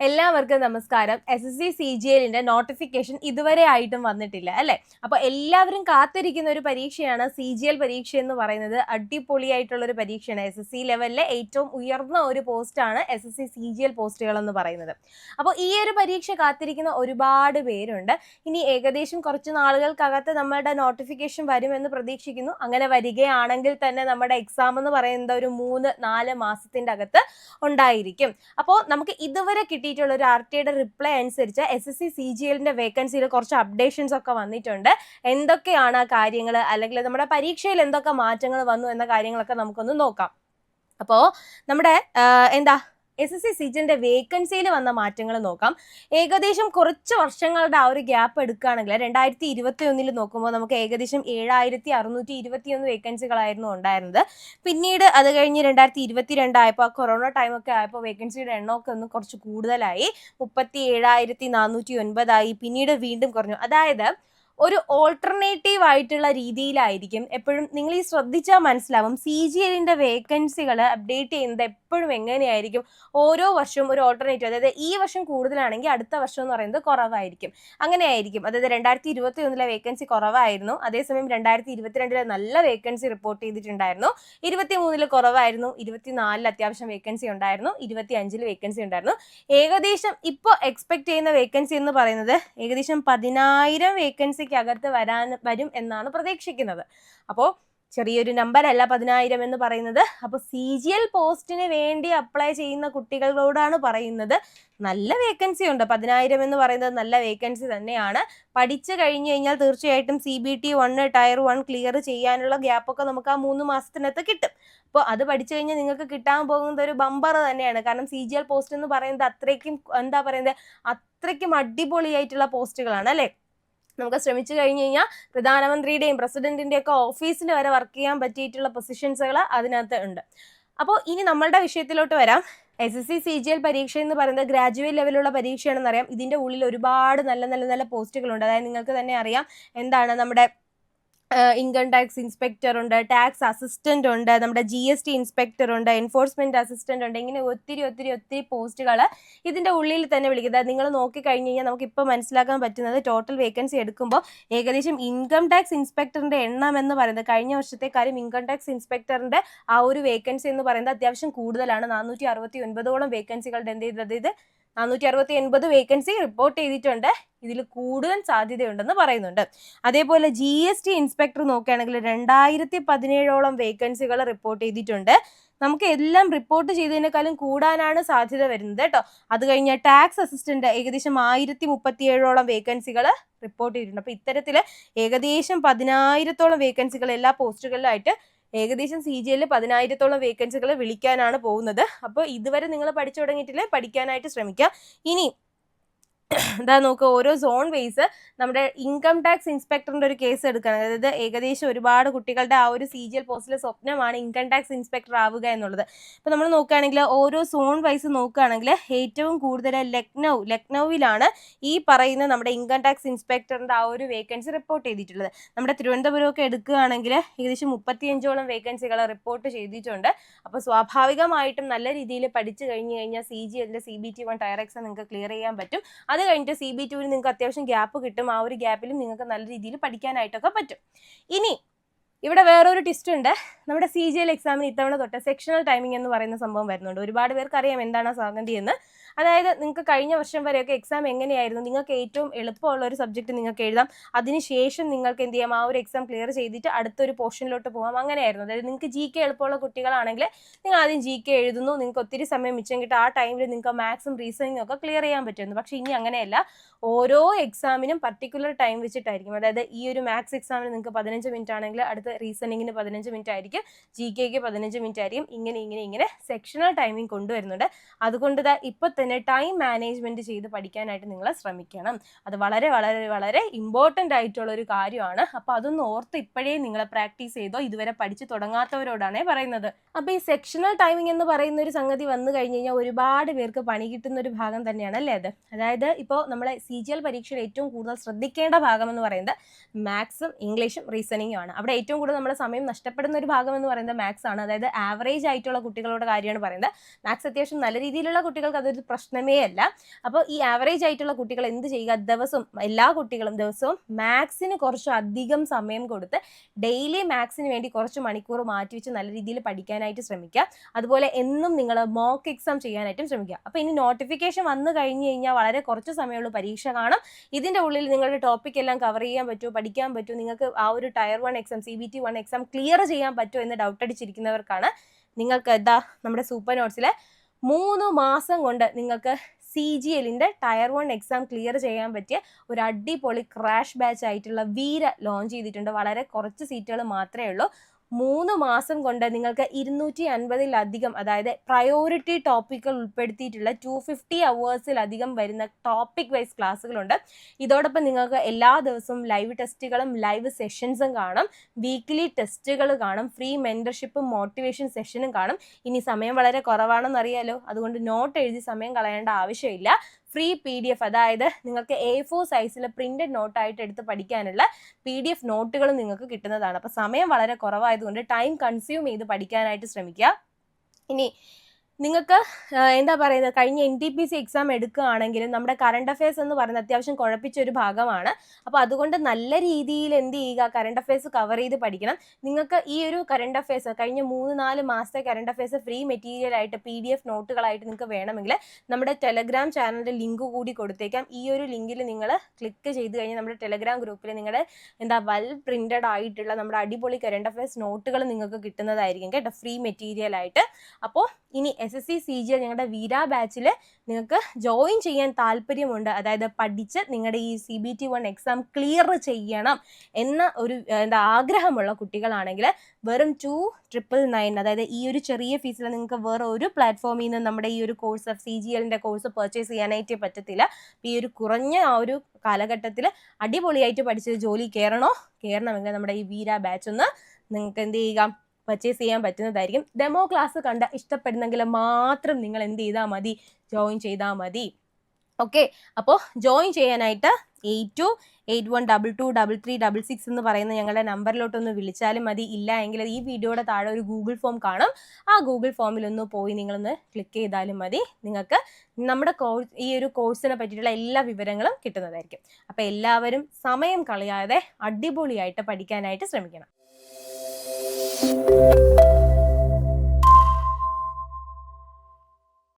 എല്ലാവർക്കും നമസ്കാരം. SSC CGLന്റെ notification ഇതുവരെ ആയിട്ടും വന്നിട്ടില്ല അല്ലേ? അപ്പോൾ എല്ലാവരും കാത്തിരിക്കുന്ന ഒരു പരീക്ഷയാണ് CGL പരീക്ഷ എന്ന് പറയുന്നത്. അടിപൊളിയായിട്ടുള്ള ഒരു പരീക്ഷയാണ്. SSC ലെവലിലെ ഏറ്റവും ഉയർന്ന ഒരു പോസ്റ്റാണ് SSC CGL പോസ്റ്റുകൾ എന്ന് പറയുന്നത്. അപ്പോൾ ഈ ഒരു പരീക്ഷ കാത്തിരിക്കുന്ന ഒരുപാട് പേരുണ്ട്. ഇനി ഏകദേശം കുറച്ച് നാളുകൾക്കകത്ത് നമ്മുടെ നോട്ടിഫിക്കേഷൻ വരുമെന്ന് പ്രതീക്ഷിക്കുന്നു. അങ്ങനെ വരികയാണെങ്കിൽ തന്നെ നമ്മുടെ എക്സാം എന്ന് പറയുന്നത് ഒരു 3-4 മാസത്തിൻ്റെ അകത്ത് ഉണ്ടായിരിക്കും. അപ്പോൾ നമുക്ക് ഇതുവരെ കിട്ടിയിട്ടുള്ള ഒരു RTയുടെ റിപ്ലൈ അനുസരിച്ച് SSC CGLന്റെ വേക്കൻസിയിൽ കുറച്ച് അപ്ഡേഷൻസ് ഒക്കെ വന്നിട്ടുണ്ട്. എന്തൊക്കെയാണ് ആ കാര്യങ്ങൾ, അല്ലെങ്കിൽ നമ്മുടെ പരീക്ഷയിൽ എന്തൊക്കെ മാറ്റങ്ങൾ വന്നു എന്ന കാര്യങ്ങളൊക്കെ നമുക്കൊന്ന് നോക്കാം. അപ്പോൾ നമ്മുടെ SSC CGLന്റെ വേക്കൻസിയിൽ വന്ന മാറ്റങ്ങൾ നോക്കാം. ഏകദേശം കുറച്ച് വർഷങ്ങളുടെ ആ ഒരു ഗ്യാപ്പ് എടുക്കുകയാണെങ്കിൽ 2021 നോക്കുമ്പോൾ നമുക്ക് ഏകദേശം 7621 വേക്കൻസികളായിരുന്നു ഉണ്ടായിരുന്നത്. പിന്നീട് അത് കഴിഞ്ഞ് 2022 ആയപ്പോൾ കൊറോണ ടൈമൊക്കെ ആയപ്പോൾ വേക്കൻസിയുടെ എണ്ണമൊക്കെ ഒന്ന് കുറച്ച് കൂടുതലായി, 37,409 ആയി. പിന്നീട് വീണ്ടും കുറഞ്ഞു. അതായത് ഒരു ഓൾട്ടർനേറ്റീവ് ആയിട്ടുള്ള രീതിയിലായിരിക്കും എപ്പോഴും. നിങ്ങൾ ഈ ശ്രദ്ധിച്ചാൽ മനസ്സിലാവും, CGLന്റെ വേക്കൻസികൾ അപ്ഡേറ്റ് ചെയ്യുന്നത് എപ്പോഴും എങ്ങനെയായിരിക്കും, ഓരോ വർഷവും ഒരു ഓൾട്ടർനേറ്റീവ്. അതായത് ഈ വർഷം കൂടുതലാണെങ്കിൽ അടുത്ത വർഷം എന്ന് പറയുന്നത് കുറവായിരിക്കും, അങ്ങനെയായിരിക്കും. അതായത് 2021 വേക്കൻസി കുറവായിരുന്നു, അതേസമയം 2022 നല്ല വേക്കൻസി റിപ്പോർട്ട് ചെയ്തിട്ടുണ്ടായിരുന്നു. 23 കുറവായിരുന്നു, 24 അത്യാവശ്യം വേക്കൻസി ഉണ്ടായിരുന്നു, 25 വേക്കൻസി ഉണ്ടായിരുന്നു. ഏകദേശം ഇപ്പോൾ എക്സ്പെക്ട് ചെയ്യുന്ന വേക്കൻസി എന്ന് പറയുന്നത് ഏകദേശം 10,000 വേക്കൻസിക്ക് അകത്ത് വരും എന്നാണ് പ്രതീക്ഷിക്കുന്നത്. അപ്പോൾ ചെറിയൊരു നമ്പർ അല്ല 10,000 എന്ന് പറയുന്നത്. അപ്പോൾ CGL പോസ്റ്റിന് വേണ്ടി അപ്ലൈ ചെയ്യുന്ന കുട്ടികളോടാണ് പറയുന്നത്, നല്ല വേക്കൻസി ഉണ്ട്. 10,000 എന്ന് പറയുന്നത് നല്ല വേക്കൻസി തന്നെയാണ്. പഠിച്ചു കഴിഞ്ഞു കഴിഞ്ഞാൽ തീർച്ചയായിട്ടും CBT 1 ടയർ 1 ക്ലിയർ ചെയ്യാനുള്ള ഗ്യാപ്പൊക്കെ നമുക്ക് ആ 3 മാസത്തിനകത്ത് കിട്ടും. അപ്പോൾ അത് പഠിച്ചു കഴിഞ്ഞാൽ നിങ്ങൾക്ക് കിട്ടാൻ പോകുന്നത് ഒരു ബമ്പർ തന്നെയാണ്. കാരണം CGL പോസ്റ്റ് എന്ന് പറയുന്നത് അത്രയ്ക്കും അടിപൊളിയായിട്ടുള്ള പോസ്റ്റുകളാണ് അല്ലേ. നമുക്ക് ശ്രമിച്ചു കഴിഞ്ഞു കഴിഞ്ഞാൽ പ്രധാനമന്ത്രിയുടെയും പ്രസിഡന്റിന്റെയും ഒക്കെ ഓഫീസിൽ വരെ വർക്ക് ചെയ്യാൻ പറ്റിയിട്ടുള്ള പൊസിഷൻസുകൾ അതിനകത്ത് ഉണ്ട്. അപ്പോൾ ഇനി നമ്മളുടെ വിഷയത്തിലോട്ട് വരാം. SSC CGL പരീക്ഷ എന്ന് പറയുന്നത് ഗ്രാജുവേറ്റ് ലെവലുള്ള പരീക്ഷയാണെന്ന് അറിയാം. ഇതിന്റെ ഉള്ളിൽ ഒരുപാട് നല്ല പോസ്റ്റുകളുണ്ട്. അതായത് നിങ്ങൾക്ക് തന്നെ അറിയാം, നമ്മുടെ ഇൻകം ടാക്സ് ഇൻസ്പെക്ടർ ഉണ്ട്, ടാക്സ് അസിസ്റ്റന്റ് ഉണ്ട്, നമ്മുടെ GST ഇൻസ്പെക്ടർ ഉണ്ട്, എൻഫോഴ്സ്മെന്റ് അസിസ്റ്റന്റ് ഉണ്ട്. ഇങ്ങനെ ഒത്തിരി പോസ്റ്റുകൾ ഇതിന്റെ ഉള്ളിൽ തന്നെ വിളിക്കുന്നത്. നിങ്ങൾ നോക്കിക്കഴിഞ്ഞ് കഴിഞ്ഞാൽ നമുക്ക് ഇപ്പോൾ മനസ്സിലാക്കാൻ പറ്റുന്നത്, ടോട്ടൽ വേക്കൻസി എടുക്കുമ്പോൾ ഏകദേശം ഇൻകം ടാക്സ് ഇൻസ്പെക്ടറിന്റെ എണ്ണം എന്ന് പറയുന്നത് കഴിഞ്ഞ വർഷത്തെക്കാളും ഇൻകം ടാക്സ് ഇൻസ്പെക്ടറിന്റെ ആ ഒരു വേക്കൻസി എന്ന് പറയുന്നത് അത്യാവശ്യം കൂടുതലാണ്. 469ഓളം വേക്കൻസികളുടെ 469 വേക്കൻസി റിപ്പോർട്ട് ചെയ്തിട്ടുണ്ട്. ഇതിൽ കൂടുതൽ സാധ്യതയുണ്ടെന്ന് പറയുന്നുണ്ട്. അതേപോലെ GST ഇൻസ്പെക്ടർ നോക്കുകയാണെങ്കിൽ 2017ഓളം വേക്കൻസികൾ റിപ്പോർട്ട് ചെയ്തിട്ടുണ്ട്. നമുക്ക് എല്ലാം റിപ്പോർട്ട് ചെയ്തതിനേക്കാളും കൂടാനാണ് സാധ്യത വരുന്നത് കേട്ടോ. അത് കഴിഞ്ഞ ടാക്സ് അസിസ്റ്റന്റ് ഏകദേശം 1037ഓളം വേക്കൻസികൾ റിപ്പോർട്ട് ചെയ്തിട്ടുണ്ട്. അപ്പോൾ ഇത്തരത്തിൽ ഏകദേശം 10,000ഓളം വേക്കൻസികൾ എല്ലാ പോസ്റ്റുകളിലായിട്ട് ഏകദേശം CGL 10,000ഓളം വേക്കൻസികൾ വിളിക്കാനാണ് പോകുന്നത്. അപ്പോൾ ഇതുവരെ നിങ്ങൾ പഠിച്ചു തുടങ്ങിയിട്ടില്ലേ, പഠിക്കാനായിട്ട് ശ്രമിക്കുക. ഇനി നോക്കുക, ഓരോ സോൺ വൈസ് നമ്മുടെ ഇൻകം ടാക്സ് ഇൻസ്പെക്ടറിന്റെ ഒരു കേസ് എടുക്കുകയാണ്. അതായത് ഏകദേശം ഒരുപാട് കുട്ടികളുടെ ആ ഒരു CGL പോസ്റ്റിലെ സ്വപ്നമാണ് ഇൻകം ടാക്സ് ഇൻസ്പെക്ടർ ആവുക എന്നുള്ളത്. അപ്പോൾ നമ്മൾ നോക്കുകയാണെങ്കിൽ ഓരോ സോൺ വൈസ് നോക്കുകയാണെങ്കിൽ ഏറ്റവും കൂടുതൽ ലക്നൌവിലാണ് ഈ പറയുന്ന നമ്മുടെ ഇൻകം ടാക്സ് ഇൻസ്പെക്ടറിന്റെ ആ ഒരു വേക്കൻസി റിപ്പോർട്ട് ചെയ്തിട്ടുള്ളത്. നമ്മുടെ തിരുവനന്തപുരമൊക്കെ എടുക്കുകയാണെങ്കിൽ ഏകദേശം 35ഓളം വേക്കൻസികൾ റിപ്പോർട്ട് ചെയ്തിട്ടുണ്ട്. അപ്പോൾ സ്വാഭാവികമായിട്ടും നല്ല രീതിയിൽ പഠിച്ചു കഴിഞ്ഞു കഴിഞ്ഞാൽ CGLന്റെ CBT 1 ടയർ എക്സാം നിങ്ങൾക്ക് ക്ലിയർ ചെയ്യാൻ പറ്റും. അത് കഴിഞ്ഞിട്ട് CB2 നിങ്ങൾക്ക് അത്യാവശ്യം ഗ്യാപ്പ് കിട്ടും. ആ ഒരു ഗ്യാപ്പിലും നിങ്ങൾക്ക് നല്ല രീതിയിൽ പഠിക്കാനായിട്ടൊക്കെ പറ്റും. ഇനി ഇവിടെ വേറൊരു ട്വിസ്റ്റ് ഉണ്ട്. നമ്മുടെ CGL എക്സാമിന് ഇത്തവണ തൊട്ട് സെക്ഷണൽ ടൈമിംഗ് എന്ന് പറയുന്ന സംഭവം വരുന്നുണ്ട്. ഒരുപാട് പേർക്ക് അറിയാം എന്താണ് ആ സംഗതി എന്ന്. അതായത് നിങ്ങൾക്ക് കഴിഞ്ഞ വർഷം വരെയൊക്കെ എക്സാം എങ്ങനെയായിരുന്നു, നിങ്ങൾക്ക് ഏറ്റവും എളുപ്പമുള്ള ഒരു സബ്ജക്റ്റ് നിങ്ങൾക്ക് എഴുതാം, അതിനുശേഷം നിങ്ങൾക്ക് എന്ത് ചെയ്യാം, ആ ഒരു എക്സാം ക്ലിയർ ചെയ്തിട്ട് അടുത്തൊരു പോർഷനിലോട്ട് പോകാം, അങ്ങനെയായിരുന്നു. അതായത് നിങ്ങൾക്ക് GK എളുപ്പമുള്ള കുട്ടികളാണെങ്കിൽ നിങ്ങൾ ആദ്യം GK എഴുതുന്നു, നിങ്ങൾക്ക് ഒത്തിരി സമയം മിച്ചം കിട്ടും. ആ ടൈമിൽ നിങ്ങൾക്ക് മാത്സും റീസണിങ്ങും ഒക്കെ ക്ലിയർ ചെയ്യാൻ പറ്റുന്നു. പക്ഷേ ഇനി അങ്ങനെയല്ല, ഓരോ എക്സാമിനും പർട്ടിക്കുലർ ടൈം വെച്ചിട്ടായിരിക്കും. അതായത് ഈ ഒരു മാത്സ് എക്സാമിന് നിങ്ങൾക്ക് 15 മിനിറ്റ് ആണെങ്കിൽ അടുത്ത റീസണിങ്ങിന് 15 മിനിറ്റ് ആയിരിക്കും, GKക്ക് 15 മിനിറ്റ് ആയിരിക്കും. ഇങ്ങനെ സെക്ഷണൽ ടൈമിംഗ് കൊണ്ടുവരുന്നുണ്ട്. അതുകൊണ്ട് ഇപ്പോൾ തന്നെ ടൈം മാനേജ്മെന്റ് ചെയ്ത് പഠിക്കാനായിട്ട് നിങ്ങൾ ശ്രമിക്കണം. അത് വളരെ ഇമ്പോർട്ടൻ്റ് ആയിട്ടുള്ള ഒരു കാര്യമാണ്. അപ്പോൾ അതൊന്ന് ഓർത്ത് ഇപ്പോഴേ നിങ്ങൾ പ്രാക്ടീസ് ചെയ്തോ. ഇതുവരെ പഠിച്ചു തുടങ്ങാത്തവരോടാണ് പറയുന്നത്. അപ്പോൾ ഈ സെക്ഷണൽ ടൈമിംഗ് എന്ന് പറയുന്ന ഒരു സംഗതി വന്നു കഴിഞ്ഞ് കഴിഞ്ഞാൽ ഒരുപാട് പേർക്ക് പണി കിട്ടുന്ന ഒരു ഭാഗം തന്നെയാണ് അല്ലേ അത്. അതായത് ഇപ്പോൾ നമ്മളെ CGL പരീക്ഷയിൽ ഏറ്റവും കൂടുതൽ ശ്രദ്ധിക്കേണ്ട ഭാഗം എന്ന് പറയുന്നത് മാത്സും ഇംഗ്ലീഷും റീസണിങ്ങും ആണ്. അവിടെ ഏറ്റവും കൂടുതൽ നമ്മുടെ സമയം നഷ്ടപ്പെടുന്ന ഒരു ഭാഗം എന്ന് പറയുന്നത് മാത്സ് ആണ്. അതായത് ആവറേജ് ആയിട്ടുള്ള കുട്ടികളുടെ കാര്യമാണ് പറയുന്നത്. മാത്സ് അത്യാവശ്യം നല്ല രീതിയിലുള്ള കുട്ടികൾക്ക് അതൊരു പ്രശ്നമേ അല്ല. അപ്പോൾ ഈ ആവറേജ് ആയിട്ടുള്ള കുട്ടികൾ എന്ത് ചെയ്യുക, എല്ലാ കുട്ടികളും ദിവസവും മാത്സിന് കുറച്ച് അധികം സമയം കൊടുത്ത് ഡെയിലി മാത്സിന് വേണ്ടി കുറച്ച് മണിക്കൂർ മാറ്റിവെച്ച് നല്ല രീതിയിൽ പഠിക്കാനായിട്ട് ശ്രമിക്കുക. അതുപോലെ എന്നും നിങ്ങൾ മോക്ക് എക്സാം ചെയ്യാനായിട്ടും ശ്രമിക്കുക. അപ്പോൾ ഇനി നോട്ടിഫിക്കേഷൻ വന്നു കഴിഞ്ഞ് കഴിഞ്ഞാൽ വളരെ കുറച്ച് സമയമുള്ള പരീക്ഷ കാണും. ഇതിൻ്റെ ഉള്ളിൽ നിങ്ങളുടെ ടോപ്പിക് എല്ലാം കവർ ചെയ്യാൻ പറ്റുമോ, പഠിക്കാൻ പറ്റുമോ, നിങ്ങൾക്ക് ആ ഒരു tier 1 exam CBT 1 exam clear ചെയ്യാൻ പറ്റുമോ എന്ന് ഡൗട്ട് അടിച്ചിരിക്കുന്നവർക്കാണ് നിങ്ങൾക്ക് നമ്മുടെ സൂപ്പർ നോട്ട്സിലെ 3 മാസം കൊണ്ട് നിങ്ങൾക്ക് CGLന്റെ ടയർ 1 എക്സാം ക്ലിയർ ചെയ്യാൻ പറ്റിയ ഒരു അടിപൊളി ക്രാഷ് ബാച്ച് ആയിട്ടുള്ള വീര ലോഞ്ച് ചെയ്തിട്ടുണ്ട്. വളരെ കുറച്ച് സീറ്റുകൾ മാത്രമേ ഉള്ളൂ. 3 മാസം കൊണ്ട് നിങ്ങൾക്ക് 250-ലധികം, അതായത് പ്രയോറിറ്റി ടോപ്പിക്കുകൾ ഉൾപ്പെടുത്തിയിട്ടുള്ള 250 അവേഴ്സിലധികം വരുന്ന ടോപ്പിക് വൈസ് ക്ലാസ്സുകളുണ്ട്. ഇതോടൊപ്പം നിങ്ങൾക്ക് എല്ലാ ദിവസവും ലൈവ് ടെസ്റ്റുകളും ലൈവ് സെഷൻസും കാണും, വീക്ക്ലി ടെസ്റ്റുകൾ കാണും, ഫ്രീ മെന്റർഷിപ്പും മോട്ടിവേഷൻ സെഷനും കാണും. ഇനി സമയം വളരെ കുറവാണെന്ന് അറിയാലോ, അതുകൊണ്ട് നോട്ട് എഴുതി സമയം കളയേണ്ട ആവശ്യമില്ല. ഫ്രീ PDF, അതായത് നിങ്ങൾക്ക് A4 സൈസിൽ പ്രിന്റഡ് നോട്ടായിട്ട് എടുത്ത് പഠിക്കാനുള്ള PDF നോട്ടുകളും നിങ്ങൾക്ക് കിട്ടുന്നതാണ്. അപ്പോൾ സമയം വളരെ കുറവായതുകൊണ്ട് ടൈം കൺസ്യൂം ചെയ്ത് പഠിക്കാനായിട്ട് ശ്രമിക്കുക. ഇനി നിങ്ങൾക്ക് എന്താ പറയുന്നത്, കഴിഞ്ഞ NTPC എക്സാം എടുക്കുകയാണെങ്കിലും നമ്മുടെ കറണ്ട് അഫയേഴ്സ് എന്ന് പറയുന്നത് അത്യാവശ്യം കുഴപ്പിച്ചൊരു ഭാഗമാണ്. അപ്പോൾ അതുകൊണ്ട് നല്ല രീതിയിൽ എന്ത് ചെയ്യുക, കറണ്ട് അഫയേഴ്സ് കവർ ചെയ്ത് പഠിക്കണം. നിങ്ങൾക്ക് ഈ ഒരു കറണ്ട് അഫയേഴ്സ് കഴിഞ്ഞ 3-4 മാസത്തെ കറണ്ട് അഫയേഴ്സ് ഫ്രീ മെറ്റീരിയൽ ആയിട്ട് PDF നോട്ടുകളായിട്ട് നിങ്ങൾക്ക് വേണമെങ്കിൽ നമ്മുടെ ടെലഗ്രാം ചാനലിൻ്റെ ലിങ്ക് കൂടി കൊടുത്തേക്കാം. ഈ ഒരു ലിങ്കിൽ നിങ്ങൾ ക്ലിക്ക് ചെയ്ത് കഴിഞ്ഞാൽ നമ്മുടെ ടെലഗ്രാം ഗ്രൂപ്പിൽ നിങ്ങളുടെ വെൽ പ്രിന്റഡ് ആയിട്ടുള്ള നമ്മുടെ അടിപൊളി കറണ്ട് അഫയേഴ്സ് നോട്ടുകൾ നിങ്ങൾക്ക് കിട്ടുന്നതായിരിക്കും കേട്ടോ, ഫ്രീ മെറ്റീരിയൽ ആയിട്ട്. അപ്പോൾ ഇനി SSC CGL ഞങ്ങളുടെ വീര ബാച്ചിൽ നിങ്ങൾക്ക് ജോയിൻ ചെയ്യാൻ താല്പര്യമുണ്ട്, അതായത് പഠിച്ച് നിങ്ങളുടെ ഈ CBT 1 എക്സാം ക്ലിയർ ചെയ്യണം എന്ന ഒരു ആഗ്രഹമുള്ള കുട്ടികളാണെങ്കിൽ വെറും 2999, അതായത് ഈ ഒരു ചെറിയ ഫീസിൽ നിങ്ങൾക്ക് വേറെ ഒരു പ്ലാറ്റ്ഫോമിൽ നിന്ന് നമ്മുടെ ഈ ഒരു കോഴ്സ് CGLന്റെ കോഴ്സ് പർച്ചേസ് ചെയ്യാനായിട്ട് പറ്റത്തില്ല. ഈ ഒരു കുറഞ്ഞ ആ ഒരു കാലഘട്ടത്തിൽ അടിപൊളിയായിട്ട് പഠിച്ച് ജോലി കയറണമെങ്കിൽ നമ്മുടെ ഈ വീര ബാച്ച് ഒന്ന് നിങ്ങൾക്ക് എന്ത് ചെയ്യുക, പർച്ചേസ് ചെയ്യാൻ പറ്റുന്നതായിരിക്കും. ഡെമോ ക്ലാസ് കണ്ട് ഇഷ്ടപ്പെടുന്നെങ്കിൽ മാത്രം നിങ്ങൾ എന്ത് ചെയ്താൽ മതി, ജോയിൻ ചെയ്താൽ മതി. ഓക്കെ, അപ്പോൾ ജോയിൻ ചെയ്യാനായിട്ട് 8281223366 എന്ന് പറയുന്ന ഞങ്ങളുടെ നമ്പറിലോട്ടൊന്ന് വിളിച്ചാലും മതി. ഇല്ല എങ്കിൽ ഈ വീഡിയോയുടെ താഴെ ഒരു ഗൂഗിൾ ഫോം കാണും, ആ ഗൂഗിൾ ഫോമിലൊന്ന് പോയി നിങ്ങളൊന്ന് ക്ലിക്ക് ചെയ്താലും മതി. നിങ്ങൾക്ക് നമ്മുടെ ഈ ഒരു കോഴ്സിനെ പറ്റിയിട്ടുള്ള എല്ലാ വിവരങ്ങളും കിട്ടുന്നതായിരിക്കും. അപ്പോൾ എല്ലാവരും സമയം കളയാതെ അടിപൊളിയായിട്ട് പഠിക്കാനായിട്ട് ശ്രമിക്കണം.